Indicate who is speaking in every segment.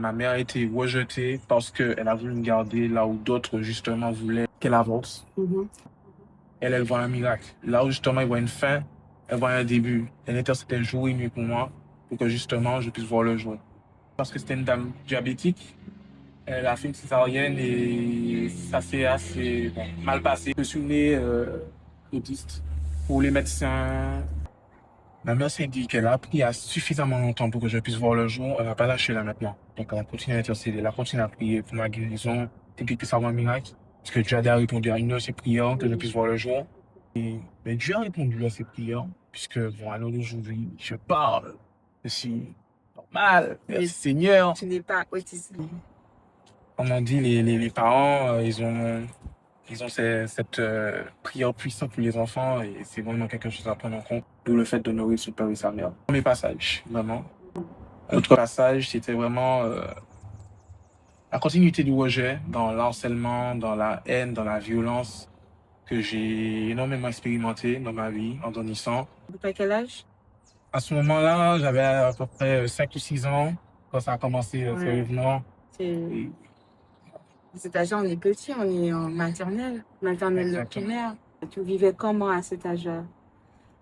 Speaker 1: Ma mère a été rejetée parce qu'elle a voulu me garder là où d'autres, justement, voulaient qu'elle avance. Elle voit un miracle. Là où, justement, elle voit une fin, elle voit un début. Elle intercétait jour et nuit pour moi, pour que, justement, je puisse voir le jour. Parce que c'était une dame diabétique. Elle a fait une césarienne et ça s'est assez mal passé. Je suis né autiste. Pour les médecins, ma mère s'est dit qu'elle a appris à suffisamment longtemps pour que je puisse voir le jour. Elle n'a pas lâché là maintenant. Donc elle a continué à intercéder, elle a continué à prier pour ma guérison, et qu'il puisse avoir un miracle. Parce que Dieu a répondu à une de ses prières, que je puisse voir le jour. Mais Dieu a répondu à ses prières, puisque bon, à l'heure d'aujourd'hui, je parle. Je suis normal. Merci Seigneur.
Speaker 2: Tu n'es pas autiste.
Speaker 1: Comme on dit, les parents, ils ont cette prière puissante pour les enfants et c'est vraiment quelque chose à prendre en compte. D'où le fait de nourrir son père et sa mère. Premier passage, vraiment. Autre passage, c'était vraiment la continuité du rejet dans l'harcèlement, dans la haine, dans la violence que j'ai énormément expérimenté dans ma vie en grandissant.
Speaker 2: À quel âge?
Speaker 1: À ce moment-là, j'avais à peu près 5 ou 6 ans quand ça a commencé sérieusement. Et
Speaker 2: Cet âge-là, on est petit, on est en maternelle de primaire. Tu vivais comment à cet âge-là?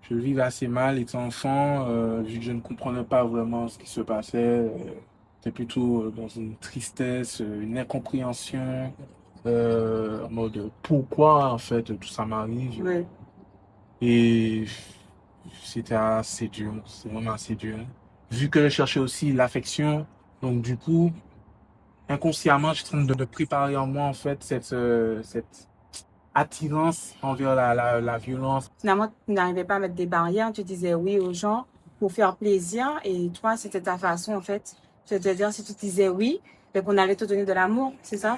Speaker 1: je vivais assez mal étant enfant, vu que je ne comprenais pas vraiment ce qui se passait. J'étais plutôt dans une tristesse, une incompréhension, en mode pourquoi en fait tout ça m'arrive.
Speaker 2: Ouais.
Speaker 1: Et c'était assez dur, c'est vraiment assez dur. Vu que je cherchais aussi l'affection, donc du coup, inconsciemment, je suis en train de préparer en moi en fait cette attirance envers la violence.
Speaker 2: Finalement, tu n'arrivais pas à mettre des barrières, tu disais oui aux gens pour faire plaisir et toi, c'était ta façon en fait. C'est-à-dire, si tu disais oui, ben, qu'on allait te donner de l'amour, c'est ça?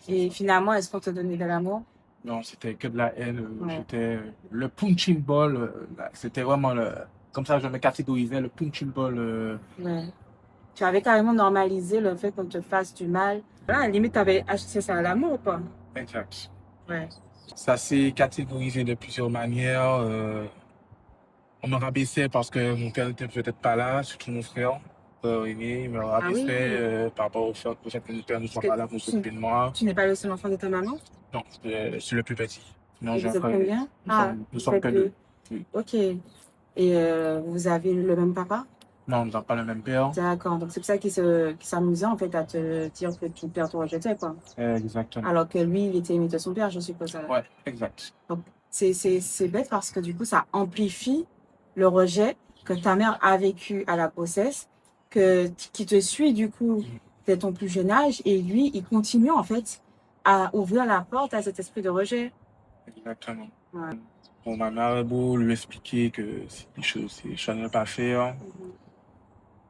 Speaker 2: Et finalement, est-ce qu'on te donnait de l'amour?
Speaker 1: Non, c'était que de la haine.
Speaker 2: Ouais.
Speaker 1: J'étais le punching ball. C'était vraiment le. Comme ça, je me catégorisais le punching ball.
Speaker 2: Ouais. Tu avais carrément normalisé le fait qu'on te fasse du mal. Là, à la limite, tu avais acheté ça à l'amour ou pas?
Speaker 1: Exact.
Speaker 2: Ouais.
Speaker 1: Ça s'est catégorisé de plusieurs manières. On me rabaissait parce que mon père n'était peut-être pas là, surtout mon frère. Aîné, il me
Speaker 2: Ah oui?
Speaker 1: rabaissait par rapport au fait que mon père ne soit
Speaker 2: Parce
Speaker 1: pas
Speaker 2: que
Speaker 1: là pour s'occuper de moi.
Speaker 2: tu n'es pas le seul enfant de ta maman?
Speaker 1: Non, je suis le plus petit. Non,
Speaker 2: Et
Speaker 1: j'ai un
Speaker 2: vous êtes
Speaker 1: frère.
Speaker 2: combien?
Speaker 1: Nous
Speaker 2: Vous
Speaker 1: sommes
Speaker 2: êtes
Speaker 1: que deux.
Speaker 2: deux.
Speaker 1: Oui.
Speaker 2: Ok. Et vous avez le même papa?
Speaker 1: Non, nous n'avons pas le même père.
Speaker 2: D'accord. Donc c'est pour ça qu'il s'amusait en fait à te dire que ton père te rejetait, quoi.
Speaker 1: Exactement.
Speaker 2: Alors que lui, il était aimé de son père, je suppose.
Speaker 1: Ouais, exact.
Speaker 2: Donc c'est bête parce que du coup, ça amplifie le rejet que ta mère a vécu à la grossesse, qui te suit du coup dès ton plus jeune âge, et lui, il continue en fait à ouvrir la porte à cet esprit de rejet.
Speaker 1: Exactement.
Speaker 2: Ouais.
Speaker 1: Bon, ma mère a beau lui expliquer que c'est des choses que ne pas faire.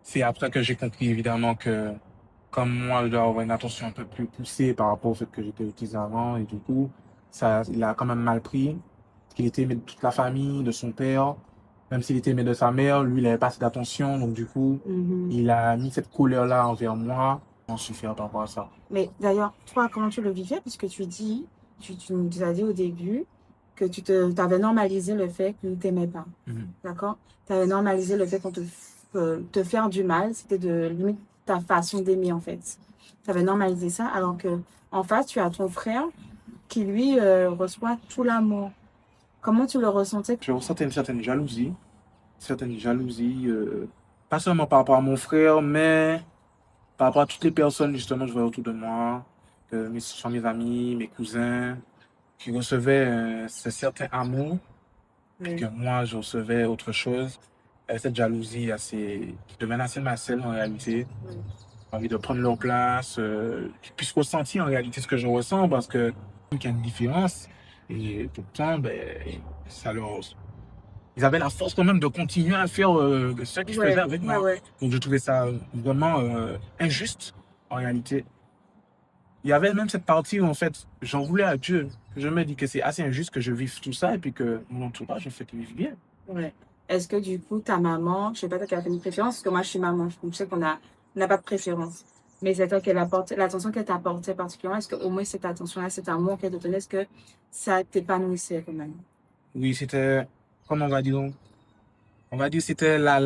Speaker 1: C'est après que j'ai compris, évidemment, que comme moi, je dois avoir une attention un peu plus poussée par rapport au fait que j'étais autiste avant. Et du coup, ça, il a quand même mal pris. Parce qu'il était aimé de toute la famille, de son père. Même s'il était aimé de sa mère, lui, il n'avait pas assez d'attention. Donc, du coup, il a mis cette colère-là envers moi. J'en souffert par rapport à ça.
Speaker 2: Mais d'ailleurs, toi, comment tu le vivais? Puisque tu nous as dit au début que tu avais normalisé le fait qu'il ne t'aimait pas. D'accord? Tu avais normalisé le fait qu'on te faire du mal. C'était de limite ta façon d'aimer, en fait. Tu avais normalisé ça, alors que en face, tu as ton frère qui, lui, reçoit tout l'amour. Comment tu le ressentais?
Speaker 1: Je ressentais une certaine jalousie, pas seulement par rapport à mon frère, mais par rapport à toutes les personnes, justement, je vois autour de moi, que ce sont mes amis, mes cousins, qui recevaient ce certain amour, puis que moi, je recevais autre chose. Cette jalousie qui devient assez malsaine en réalité. J'ai envie de prendre leur place, qu'ils puissent ressentir en réalité ce que je ressens, parce que il y a une différence. Et pourtant, ben, ça leur... Ils avaient la force quand même de continuer à faire ce qu'ils faisaient avec moi. Donc je trouvais ça vraiment injuste en réalité. Il y avait même cette partie où en fait j'en voulais à Dieu. Je me dis que c'est assez injuste que je vive tout ça et puis que mon entourage en fait il vive bien.
Speaker 2: Ouais. Est-ce que du coup, ta maman, je sais pas, toi qui as fait une préférence, parce que moi je suis maman, donc je sais qu'on n'a pas de préférence. Mais c'est toi qui apporte, l'attention qu'elle t'a apportée particulièrement, est-ce qu'au moins cette attention-là, cet amour qu'elle te donnait, est-ce que ça t'épanouissait quand même?
Speaker 1: Oui, c'était, comment on va dire, On va dire que c'était la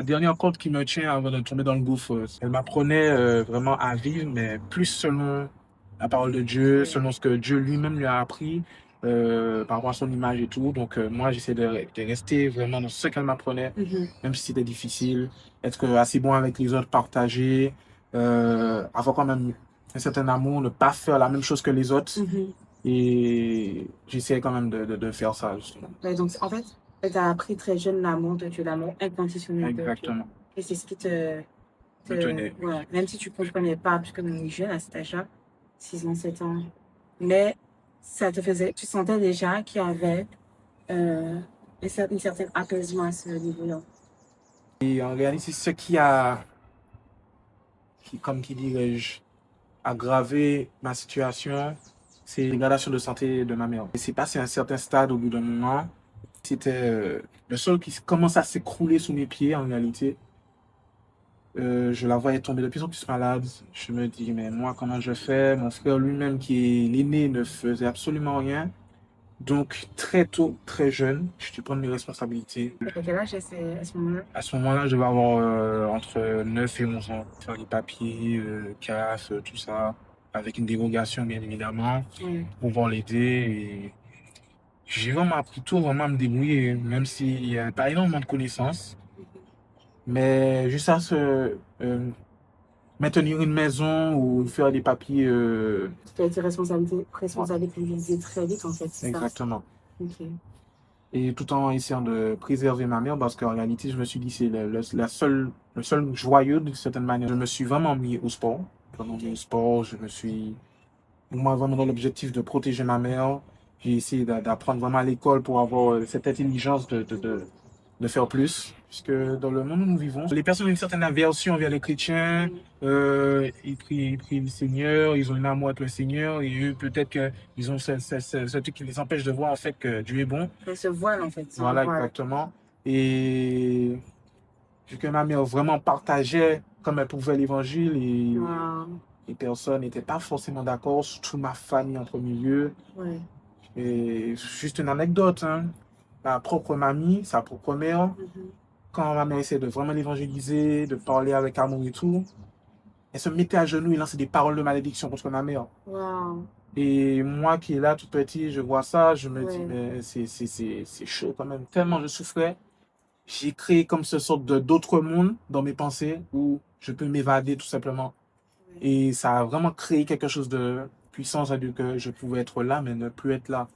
Speaker 1: dernière corde qui me tient avant de tomber dans le gouffre. Elle m'apprenait vraiment à vivre, mais plus selon la parole de Dieu, selon ce que Dieu lui-même lui a appris par rapport à son image et tout. Donc, moi, j'essaie de rester vraiment dans ce qu'elle m'apprenait, même si c'était difficile, être assez bon avec les autres, partager, avoir quand même un certain amour, ne pas faire la même chose que les autres. Et j'essaie quand même de faire ça, justement.
Speaker 2: Ouais, donc, en fait, tu as appris très jeune l'amour de Dieu, l'amour inconditionnel de Dieu.
Speaker 1: Exactement.
Speaker 2: Et c'est ce qui
Speaker 1: Me tenait.
Speaker 2: ouais, même si tu ne comprenais pas, puisque nous sommes jeunes à cet âge-là, 6 ans, 7 ans, mais ça te faisait, tu sentais déjà qu'il y avait une certaine apaisement à ce niveau-là.
Speaker 1: Et en réalité, c'est ce qui dirais-je, aggravé ma situation, c'est la dégradation de santé de ma mère. Et c'est passé à un certain stade au bout d'un moment. C'était le sol qui commence à s'écrouler sous mes pieds en réalité. Je la voyais tomber de plus en plus malade. Je me dis, mais moi, comment je fais? Mon frère lui-même, qui est l'aîné, ne faisait absolument rien. Donc, très tôt, très jeune, je dû prendre mes responsabilités.
Speaker 2: À quel âge à ce moment-là?
Speaker 1: À ce moment-là, je devais avoir entre 9 et 11 ans. Faire les papiers, CAF, tout ça, avec une dérogation, bien évidemment, pour pouvoir l'aider. Et j'ai vraiment appris tout, vraiment à me débrouiller, même s'il n'y a pas énormément de connaissances. Mais juste à maintenir une maison ou faire des papiers.
Speaker 2: Tu as été responsabilisé très vite, en fait.
Speaker 1: Exactement.
Speaker 2: Ok.
Speaker 1: Et tout en essayant de préserver ma mère, parce qu'en réalité, je me suis dit, c'est le seul joyeux d'une certaine manière. Je me suis vraiment mis au sport. Vraiment mis au sport, je me suis, moi, vraiment dans l'objectif de protéger ma mère. J'ai essayé d'apprendre vraiment à l'école pour avoir cette intelligence de faire plus. Puisque dans le monde où nous vivons, les personnes ont une certaine aversion envers les chrétiens. Ils prient le Seigneur, ils ont une amour avec le Seigneur. Et eux, peut-être qu'ils ont ce truc qui les empêche de voir en fait que Dieu est bon.
Speaker 2: C'est ce voile, en fait.
Speaker 1: Voilà, exactement. Et vu que ma mère vraiment partageait comme elle pouvait l'évangile et les personnes n'étaient pas forcément d'accord, surtout ma famille en premier lieu. Et juste une anecdote, hein. Ma propre mamie, sa propre mère, quand ma mère essayait de vraiment l'évangéliser, de parler avec amour et tout, elle se mettait à genoux et lançait des paroles de malédiction contre ma mère. Et moi qui est là tout petit, je vois ça, je me dis, mais c'est chaud quand même. Tellement je souffrais, j'ai créé comme ce sorte d'autre monde dans mes pensées où je peux m'évader tout simplement. Et ça a vraiment créé quelque chose de puissant, c'est-à-dire que je pouvais être là, mais ne plus être là.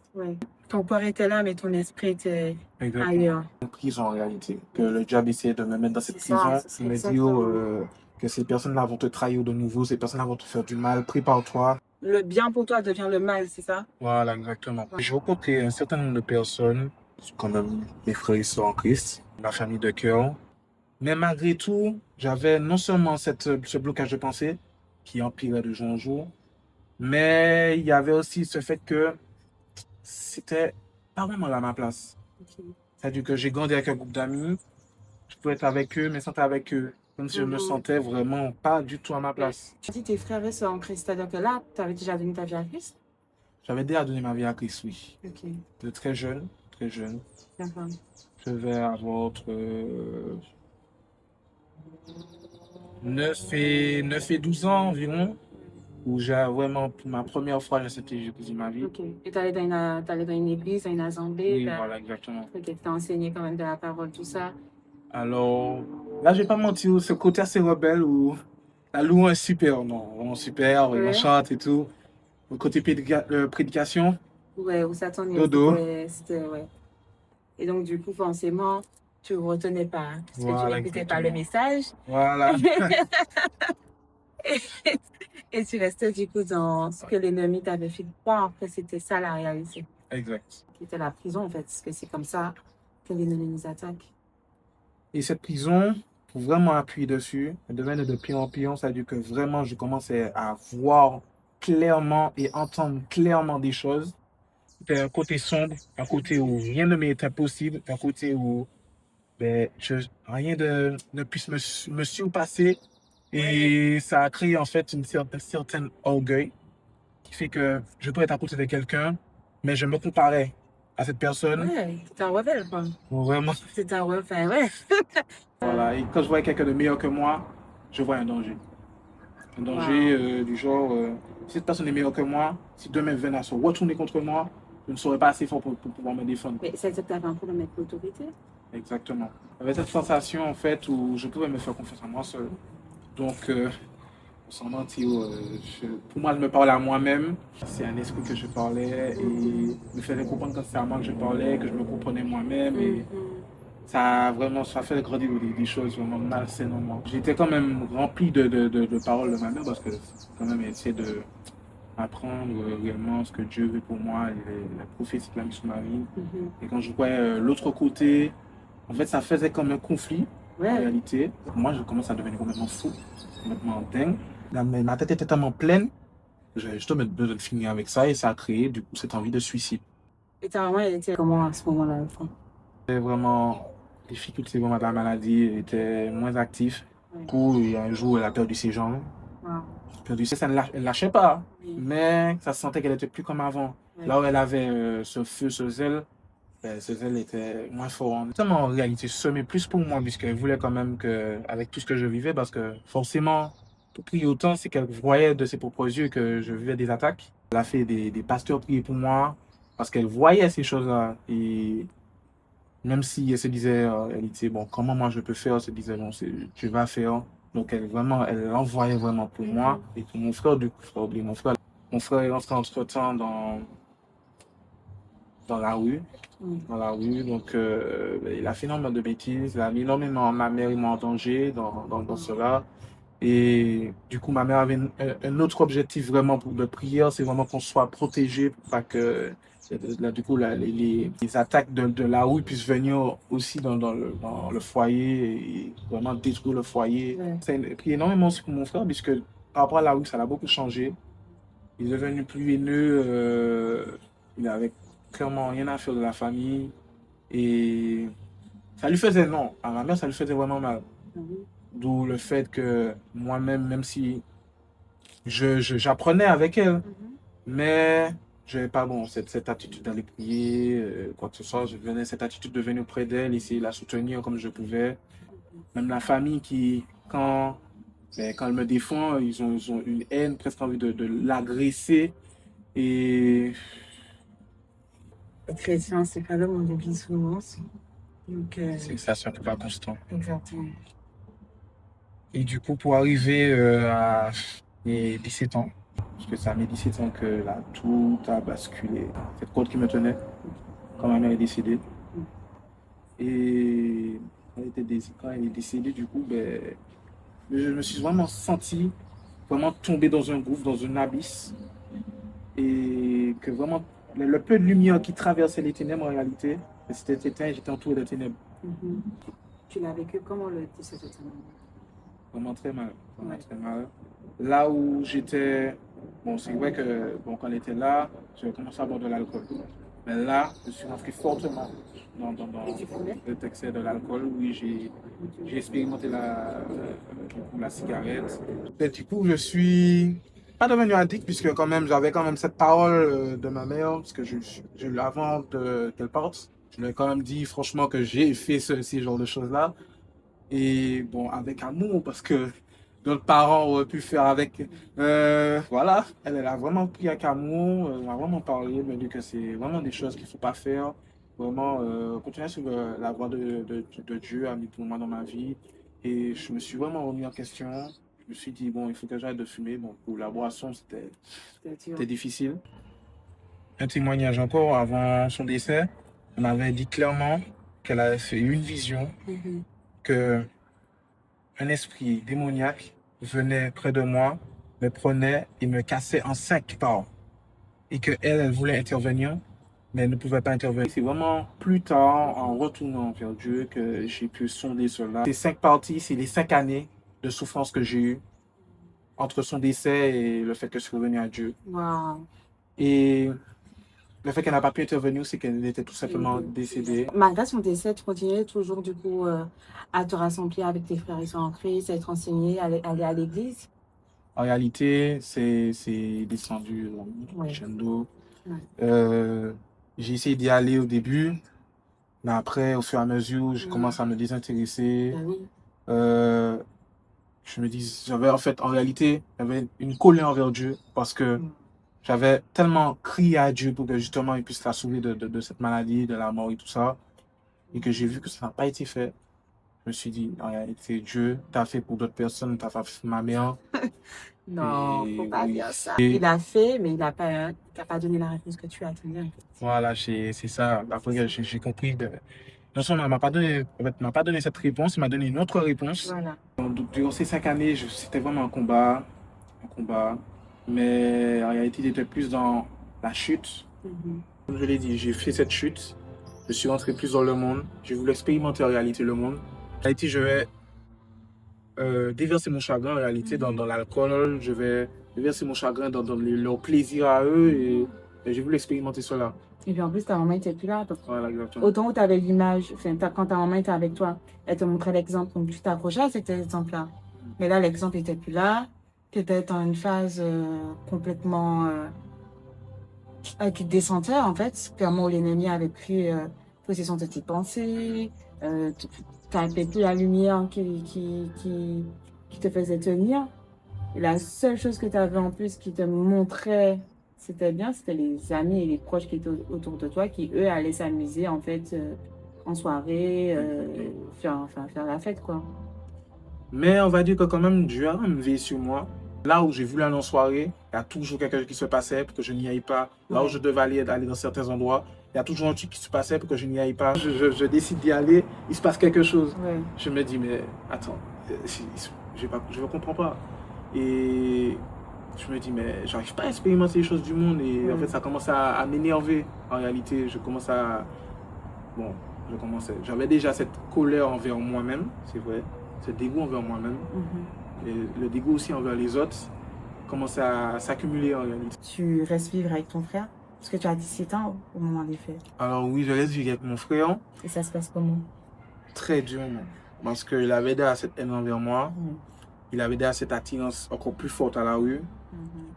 Speaker 2: Ton corps était là, mais ton esprit était ailleurs.
Speaker 1: Une prison en réalité. Que le diable essayait de me mettre dans cette prison. Il me dit que ces personnes-là vont te trahir de nouveau, ces personnes-là vont te faire du mal, prépare-toi.
Speaker 2: Le bien pour toi devient le mal, c'est ça?
Speaker 1: Voilà, exactement. J'ai rencontré un certain nombre de personnes, comme mes frères et sœurs en Christ, ma famille de cœur. Mais malgré tout, j'avais non seulement ce blocage de pensée qui empirait de jour en jour, mais il y avait aussi ce fait que c'était pas vraiment là ma place. C'est-à-dire que j'ai grandi avec un groupe d'amis, je pouvais être avec eux, mais sans être avec eux. Comme si je me sentais vraiment pas du tout à ma place.
Speaker 2: Tu dis tes frères et sœurs en Christ, c'est-à-dire que là, tu avais déjà donné ta vie à Christ?
Speaker 1: J'avais déjà donné ma vie à Christ, oui.
Speaker 2: Ok.
Speaker 1: De très jeune, très jeune.
Speaker 2: D'accord.
Speaker 1: Je vais avoir entre 9 et 12 ans environ, où j'ai vraiment, pour ma première fois, j'ai accepté Jésus ma vie.
Speaker 2: Ok. Et tu allais dans une église, dans une assemblée?
Speaker 1: Oui, voilà, exactement.
Speaker 2: Ok, tu t'as enseigné quand même de la parole, tout ça.
Speaker 1: Alors, là, je vais pas mentir, ce côté assez rebelle où la louange est super, non, vraiment super, on chante et tout. Le côté prédication.
Speaker 2: Ouais, où ça t'en
Speaker 1: Dodo.
Speaker 2: c'était, ouais. Et donc, du coup, forcément, tu ne retenais pas, hein, parce que tu n'écoutais pas le message.
Speaker 1: Voilà.
Speaker 2: Et tu restais du coup dans ce que l'ennemi t'avait fait croire que c'était ça la réalité.
Speaker 1: Exact.
Speaker 2: Qui était la prison en fait, parce que c'est comme ça que l'ennemi nous attaque.
Speaker 1: Et cette prison, pour vraiment appuyer dessus, elle devenait de pire en pire, c'est-à-dire que vraiment je commençais à voir clairement et entendre clairement des choses. C'était un côté sombre, un côté où rien ne m'était possible, un côté où rien ne puisse me surpasser. Et ça a créé en fait une certaine orgueil qui fait que je peux être à côté de quelqu'un, mais je me comparais. à cette personne.
Speaker 2: Ouais, c'était un rebelle, quoi.
Speaker 1: Vraiment.
Speaker 2: C'était un rebelle, ouais.
Speaker 1: Voilà. Et quand je voyais quelqu'un de meilleur que moi, je vois un danger. Un danger du genre, si cette personne est meilleure que moi, si demain venait à se retourner contre moi, je ne serais pas assez fort pour pouvoir me défendre.
Speaker 2: Mais c'est que tu avais un problème avec l'autorité.
Speaker 1: Exactement. J'avais cette sensation, en fait, où je pouvais me faire confiance à moi seul. Donc, sans mentir, pour moi, je me parlais à moi-même. C'est un esprit que je parlais et me faisait comprendre quand c'était à moi que je parlais, que je me comprenais moi-même. Et ça a vraiment, ça fait grandir des choses vraiment malsaines en moi. J'étais quand même rempli de paroles de ma mère parce que quand même essayer de apprendre réellement ce que Dieu veut pour moi, les prophéties qu'il a mis sur ma vie. Et quand je voyais l'autre côté, en fait, ça faisait comme un conflit, en réalité. Moi, je commence à devenir complètement fou, complètement dingue. Ma tête était tellement pleine, j'avais juste besoin de finir avec ça et ça a créé, du coup, cette envie de suicide.
Speaker 2: Et ta maman, elle était comment à ce moment-là, enfin?
Speaker 1: C'était vraiment, les difficultés vraiment de la maladie étaient moins actives. Du coup, il y a un jour, elle a perdu ses jambes. Perdu, ça ne lâchait pas, mais ça se sentait qu'elle était plus comme avant. Là où elle avait ce feu, ce zèle était moins fort. En réalité, je semais plus pour moi, puisqu'elle voulait quand même que, avec tout ce que je vivais, parce que forcément, pour prier autant, c'est qu'elle voyait de ses propres yeux que je vivais des attaques. Elle a fait des pasteurs prier pour moi, parce qu'elle voyait ces choses-là. Et même si elle se disait, elle disait, bon, comment moi je peux faire, elle se disait, non, tu vas faire. Donc, elle envoyait vraiment pour moi et pour mon frère, du coup, je oublié mon frère. Mon frère est rentré entre-temps dans la rue. Dans la rue, donc il a fait énormément de bêtises, il a mis énormément ma mère et moi en danger dans cela. Et du coup, ma mère avait un autre objectif vraiment de prière, c'est vraiment qu'on soit protégé pour pas que là, du coup, les attaques de la rue puissent venir aussi dans le foyer et vraiment détruire le foyer. C'est prié énormément aussi pour mon frère, puisque par rapport à la rue, ça l'a beaucoup changé. Il est devenu plus haineux, il avait clairement rien à faire de la famille. Et ça lui faisait, non, à ma mère, ça lui faisait vraiment mal. D'où le fait que moi-même, même si j'apprenais avec elle, mais je n'avais pas bon, cette attitude d'aller prier, quoi que ce soit. Je venais cette attitude de venir auprès d'elle, essayer de la soutenir comme je pouvais. Même la famille qui, quand elle me défend, ils ont une haine, presque envie de l'agresser. Et
Speaker 2: Les chrétiens, c'est pas le monde de bisounours. Donc,
Speaker 1: ça, c'est un peu pas constant.
Speaker 2: exactement.
Speaker 1: Et du coup, pour arriver à mes 17 ans, parce que c'est à mes 17 ans que là, tout a basculé. Cette corde qui me tenait, quand ma mère est décédée. Et quand elle est décédée, du coup, ben, je me suis vraiment senti vraiment tomber dans un gouffre, dans un abysse. Et que vraiment, le peu de lumière qui traversait les ténèbres en réalité, c'était éteint et j'étais entouré de ténèbres.
Speaker 2: Tu l'as vécu comment le décès de ta maman?
Speaker 1: Vraiment très mal. Vraiment très mal. Là où j'étais, bon, c'est vrai que bon, quand elle était là, j'ai commencé à boire de l'alcool. Mais là, je suis rentré fortement dans cet excès de l'alcool. Oui, j'ai expérimenté la cigarette. Et du coup, je suis pas devenu addict, puisque quand même, j'avais quand même cette parole de ma mère, parce que avant qu'elle parte, je lui ai quand même dit franchement que j'ai fait ces genres de choses-là. Et bon, avec amour, parce que d'autres parents auraient pu faire avec. Voilà, elle a vraiment pris avec amour, elle m'a vraiment parlé, elle m'a dit que c'est vraiment des choses qu'il ne faut pas faire. Vraiment, continuer sur la voie de Dieu a mis pour moi dans ma vie. Et je me suis vraiment remis en question. Je me suis dit, bon, il faut que j'arrête de fumer. Bon, pour la boisson, c'était difficile. Un témoignage encore avant son décès, elle m'avait dit clairement qu'elle avait fait une vision que un esprit démoniaque venait près de moi, me prenait et me cassait en 5 parts. Et elle voulait intervenir, mais elle ne pouvait pas intervenir. C'est vraiment plus tard, en retournant vers Dieu, que j'ai pu sonder cela. Ces 5 parties, c'est les 5 années de souffrance que j'ai eues entre son décès et le fait que je suis revenu à Dieu.
Speaker 2: Wow.
Speaker 1: Et le fait qu'elle n'a pas pu intervenir, c'est qu'elle était tout simplement décédée.
Speaker 2: Malgré son décès, tu continuais toujours du coup à te rassembler avec tes frères et sœurs en Christ, à être enseigné, à aller à l'église?
Speaker 1: En réalité, c'est descendu crescendo. J'ai essayé d'y aller au début, mais après, au fur et à mesure, je commence à me désintéresser.
Speaker 2: Ben oui.
Speaker 1: Je me dis, j'avais en fait, en réalité, j'avais une colère envers Dieu parce que j'avais tellement crié à Dieu pour que justement il puisse la sauver de cette maladie, de la mort et tout ça, et que j'ai vu que ça n'a pas été fait. Je me suis dit, en réalité, Dieu t'a fait pour d'autres personnes, t'as fait ma mère.
Speaker 2: Non, faut
Speaker 1: Et
Speaker 2: pas
Speaker 1: oui.
Speaker 2: dire ça.
Speaker 1: Et
Speaker 2: Il a fait, mais il n'a pas donné la réponse que tu attendais. En fait.
Speaker 1: voilà, c'est ça. Après, j'ai compris. Non seulement, il m'a pas donné, en fait, il m'a pas donné cette réponse, il m'a donné une autre réponse.
Speaker 2: Voilà.
Speaker 1: Donc, durant ces 5 années, c'était vraiment un combat. Mais en réalité, il était plus dans la chute. Comme je l'ai dit, j'ai fait cette chute. Je suis rentré plus dans le monde. J'ai voulu expérimenter en réalité le monde. En réalité, je vais déverser mon chagrin en réalité dans l'alcool. Je vais déverser mon chagrin dans leur plaisir à eux. Et j'ai voulu expérimenter cela.
Speaker 2: Et puis en plus, ta maman était plus là. Donc,
Speaker 1: Voilà, exactement.
Speaker 2: autant où tu avais l'image, enfin, quand ta maman était avec toi, elle te montrait l'exemple, donc tu t'accrochais à cet exemple-là. Mais là, l'exemple n'était plus là. Tu étais dans une phase complètement qui te descendait, en fait. Clairement, où l'ennemi avait pris possession de tes pensées. Tu n'avais plus la lumière qui te faisait tenir. Et la seule chose que tu avais en plus qui te montrait c'était bien, c'était les amis et les proches qui étaient autour de toi qui, eux, allaient s'amuser en fait en soirée, faire la fête, quoi.
Speaker 1: Mais on va dire que quand même, Dieu a veillé sur moi. Là où j'ai voulu aller en soirée, il y a toujours quelque chose qui se passait pour que je n'y aille pas. Là où je devais aller dans certains endroits, il y a toujours un truc qui se passait pour que je n'y aille pas. Je décide d'y aller, il se passe quelque chose.
Speaker 2: Ouais.
Speaker 1: Je me dis, mais attends, je ne comprends pas. Et je me dis, mais j'arrive pas à expérimenter les choses du monde. Et en fait, ça commence à m'énerver. En réalité, Bon, j'avais déjà cette colère envers moi-même, c'est vrai. Ce dégoût envers moi-même. Et le dégoût aussi envers les autres commence à s'accumuler en réalité.
Speaker 2: Tu restes vivre avec ton frère? Parce que tu as 17 ans au moment des faits.
Speaker 1: Alors oui, je reste vivre avec mon frère.
Speaker 2: Et ça se passe comment?
Speaker 1: Très durement. Parce qu'il avait déjà cette haine envers moi. Il avait déjà cette attirance encore plus forte à la rue.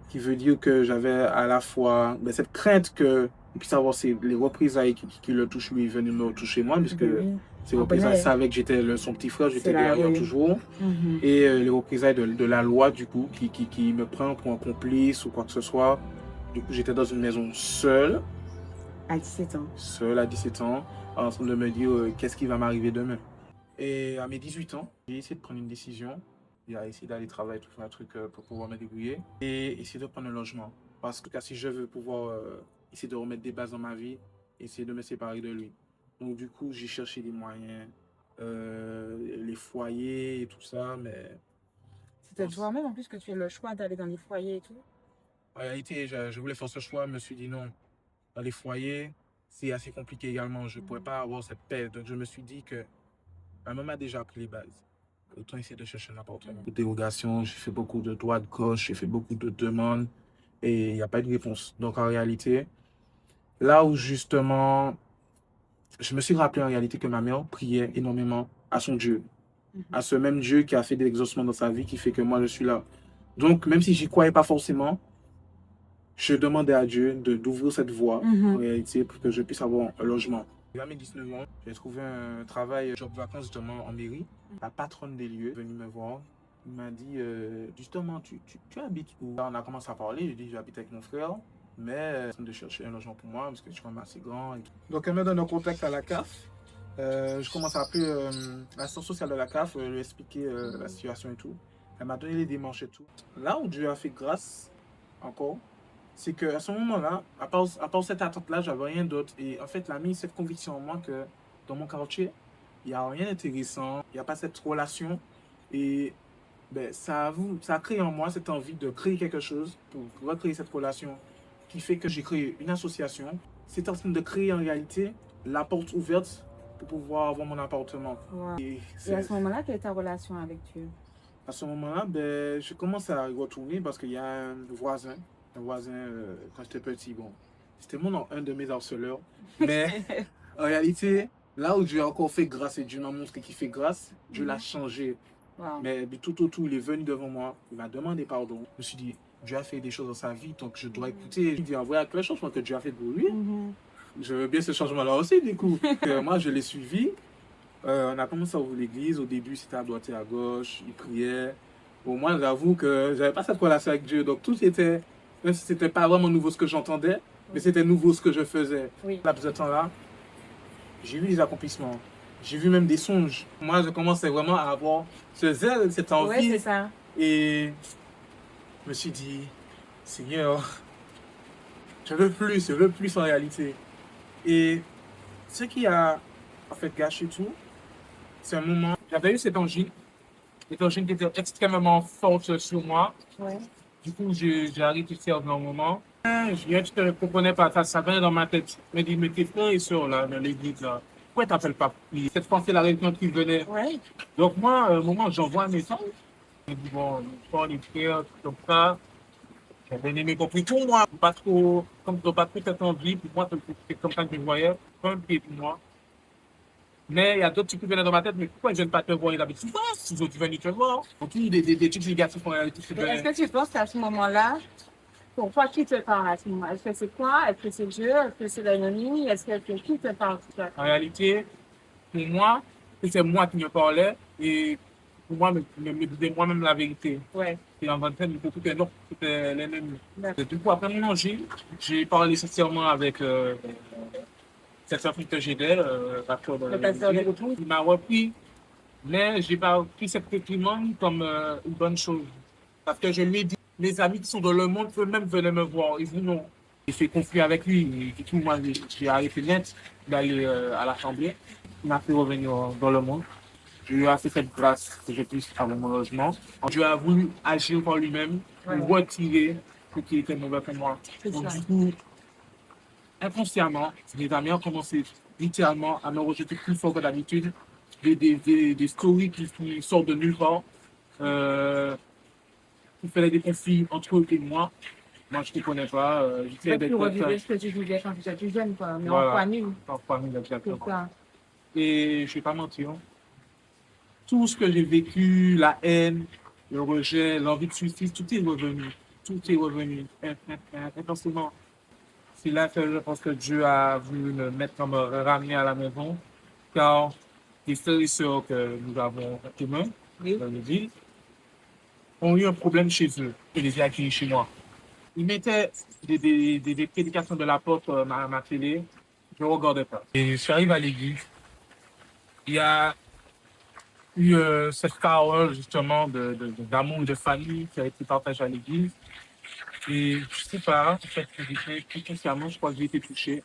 Speaker 1: Qui veut dire que j'avais à la fois cette crainte que il puisse avoir les représailles qui le touchent lui, venaient me toucher moi, puisque ces représailles savaient que j'étais son petit frère, j'étais derrière toujours. Et les représailles de la loi, du coup, qui me prend pour un complice ou quoi que ce soit. Du coup, j'étais dans une maison seule.
Speaker 2: À 17 ans.
Speaker 1: Seul à 17 ans, en train de me dire qu'est-ce qui va m'arriver demain. Et à mes 18 ans, j'ai essayé de prendre une décision. J'ai essayé d'aller travailler, tout un truc pour pouvoir me débrouiller. Et essayer de prendre un logement. Parce que si je veux pouvoir essayer de remettre des bases dans ma vie, essayer de me séparer de lui. Donc du coup, j'ai cherché des moyens, les foyers et tout ça, mais...
Speaker 2: C'était toi-même en plus que tu fais le choix d'aller dans les foyers et tout?
Speaker 1: En réalité, je voulais faire ce choix, je me suis dit non. Dans les foyers, c'est assez compliqué également. Je ne pourrais pas avoir cette paix. Donc je me suis dit que ma maman a déjà appris les bases. Autant essayer de chercher un appartement. De dérogation, j'ai fait beaucoup de droite, gauche, j'ai fait beaucoup de demandes et il n'y a pas de réponse. Donc en réalité, là où justement, je me suis rappelé en réalité que ma mère priait énormément à son Dieu. À ce même Dieu qui a fait des exaucements dans sa vie, qui fait que moi je suis là. Donc même si j'y croyais pas forcément, je demandais à Dieu d'ouvrir cette voie en réalité pour que je puisse avoir un logement. À mes 19 ans, j'ai trouvé un travail, job vacances justement en mairie. La patronne des lieux est venue me voir. Il m'a dit justement, tu habites où? On a commencé à parler. Je dis j'habite avec mon frère, mais de chercher un logement pour moi parce que je suis quand même assez grand. Et tout. Donc elle me donne un contact à la CAF. Je commence à appeler l'assistance sociale de la CAF, lui expliquer la situation et tout. Elle m'a donné les démarches et tout. Là où Dieu a fait grâce encore, c'est qu'à ce moment-là, à part cette attente-là, j'avais rien d'autre. Et en fait, elle a mis cette conviction en moi que dans mon quartier, il n'y a rien d'intéressant, il n'y a pas cette relation. Et ça a créé en moi cette envie de créer quelque chose pour recréer cette relation qui fait que j'ai créé une association. C'est en train de créer en réalité la porte ouverte pour pouvoir avoir mon appartement.
Speaker 2: Wow. Et à ce moment-là, quelle est ta relation avec Dieu?
Speaker 1: À ce moment-là, je commence à retourner parce qu'il y a un voisin, quand j'étais petit, bon, c'était un de mes harceleurs. Mais en réalité, là où Dieu a encore fait grâce et Dieu m'a montré qu'il fait grâce, Dieu l'a changé.
Speaker 2: Wow.
Speaker 1: Mais du tout au tout, il est venu devant moi, il m'a demandé pardon. Je me suis dit, Dieu a fait des choses dans sa vie, donc je dois écouter. Il dit, envoyer quelque chose que Dieu a fait pour lui. je veux bien ce changement-là aussi, du coup. Moi, je l'ai suivi. On a commencé à ouvrir l'église. Au début, c'était à droite et à gauche. Il priait. Au moins, j'avoue que j'avais pas cette relation avec Dieu. Donc, tout était, même si c'était pas vraiment nouveau ce que j'entendais, mais c'était nouveau ce que je faisais.
Speaker 2: Oui.
Speaker 1: Là, ce temps-là, j'ai vu des accomplissements. J'ai vu même des songes. Moi, je commençais vraiment à avoir ce zèle, cette envie.
Speaker 2: Ouais, c'est ça.
Speaker 1: Et je me suis dit, Seigneur, je veux plus en réalité. Et ce qui a en fait gâché tout, c'est un moment. J'avais eu cette angine qui était extrêmement forte sur moi.
Speaker 2: Ouais.
Speaker 1: Du coup, j'ai arrêté de faire un moment. Je ne comprenais pas, ça venait dans ma tête. Je me dis, mais tes frères et sœurs là, dans l'église, là, pourquoi tu n'appelles pas? Cette pensée-là qui venait.
Speaker 2: Ouais.
Speaker 1: Donc, moi, à un moment, j'envoie un message. Je me dis, bon, les frères, comme ça. J'ai bien aimé compris pour moi, pas trop, comme pas trop cette envie, pour moi, c'est comme ça que je voyais, pas un pied pour moi. Mais il y a d'autres trucs qui venaient dans ma tête, mais pourquoi je ne viens pas te voir? Il avait dit, si les autres venaient te voir. Donc, des trucs négatifs en réalité.
Speaker 2: Est-ce que tu penses qu'à ce moment-là, pourquoi qui te parle à ce moment? Est-ce que c'est quoi? Est-ce que c'est Dieu? Est-ce que c'est l'ennemi? Est-ce que qui te parle?
Speaker 1: En réalité, pour moi, c'est moi qui me parlais et pour moi, me disais moi-même la vérité.
Speaker 2: Ouais.
Speaker 1: Et en 25, du coup, c'était l'ennemi. Du coup, après mon manger, j'ai parlé sincèrement avec cette fille que j'aidais,
Speaker 2: Le pasteur de l'église.
Speaker 1: il m'a repris, mais je n'ai pas pris cette réprimande comme une bonne chose. Parce que je lui ai dit, mes amis qui sont dans le monde, eux-mêmes venaient me voir. Ils disent non. J'ai fait conflit avec lui. Et du coup, moi, j'ai arrêté net d'aller à l'Assemblée. Il m'a fait revenir dans le monde. Je lui ai fait cette grâce que je puisse avoir mon logement. Dieu a voulu agir par lui-même pour retirer ce qui était mauvais pour moi. Donc, du coup, inconsciemment, mes amis ont commencé littéralement à me rejeter plus fort que d'habitude. Des stories qui sortent de nulle part, qui faisaient des conflits entre eux et moi. Moi, je ne te connais pas.
Speaker 2: J'essayais d'être revivre ce que tu vivais quand tu étais plus jeune, quoi. Mais voilà. En famille.
Speaker 1: En famille, exactement. Et je ne vais pas mentir. Tout ce que j'ai vécu, la haine, le rejet, l'envie de suicide, tout est revenu. Tout est revenu intensément. C'est là que je pense que Dieu a voulu me mettre, comme ramener à la maison, car les frères et sœurs que nous avons en commun dans l'église ont eu un problème chez eux. Je les ai accueillis chez moi. Ils mettaient des prédications de l'apôtre à ma télé. Je ne regardais pas. Et je suis arrivé à l'église. Il y a eu cette parole justement d'amour et de famille qui a été partagée à l'église. Et je ne sais pas, en fait, consciemment, je crois que j'ai été touché.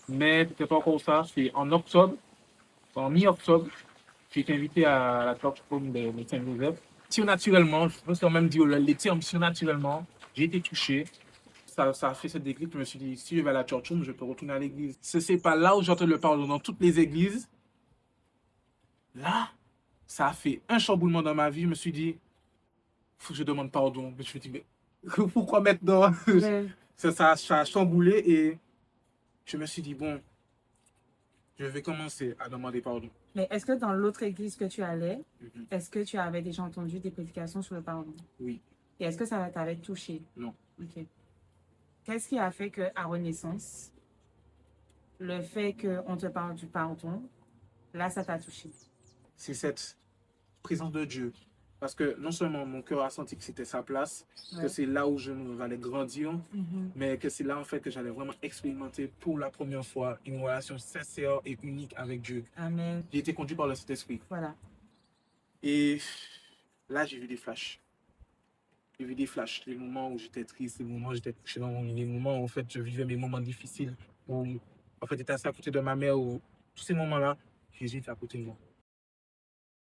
Speaker 1: Mais c'était pas encore ça. C'est en octobre, en mi-octobre, j'ai été invité à la Church Home de Saint-Joseph. Naturellement, je peux quand même dire l'été naturellement, j'ai été touché. Ça a fait cette déclic. Je me suis dit, si je vais à la Church Home, je peux retourner à l'église. Ce n'est pas là où j'entends le pardon. Dans toutes les églises, là, ça a fait un chamboulement dans ma vie. Je me suis dit, il faut que je demande pardon. Je me suis dit, mais pourquoi maintenant? Ça a chamboulé et je me suis dit, bon, je vais commencer à demander pardon.
Speaker 2: Mais est-ce que dans l'autre église que tu allais, est-ce que tu avais déjà entendu des prédications sur le pardon?
Speaker 1: Oui.
Speaker 2: Et est-ce que ça t'avait touché?
Speaker 1: Non.
Speaker 2: Ok. Qu'est-ce qui a fait qu'à Renaissance, le fait qu'on te parle du pardon, là, ça t'a touché?
Speaker 1: C'est cette présence de Dieu. Parce que non seulement mon cœur a senti que c'était sa place, que c'est là où je allais grandir, mais que c'est là en fait que j'allais vraiment expérimenter pour la première fois une relation sincère et unique avec Dieu.
Speaker 2: Amen.
Speaker 1: J'ai été conduit par le Saint-Esprit.
Speaker 2: Voilà.
Speaker 1: Et là, j'ai vu des flashs. J'ai vu des flashs, les moments où j'étais triste, les moments où j'étais touché dans mon lit, les moments où en fait je vivais mes moments difficiles, où en fait j'étais assis à côté de ma mère, où tous ces moments-là, Jésus était à côté de moi.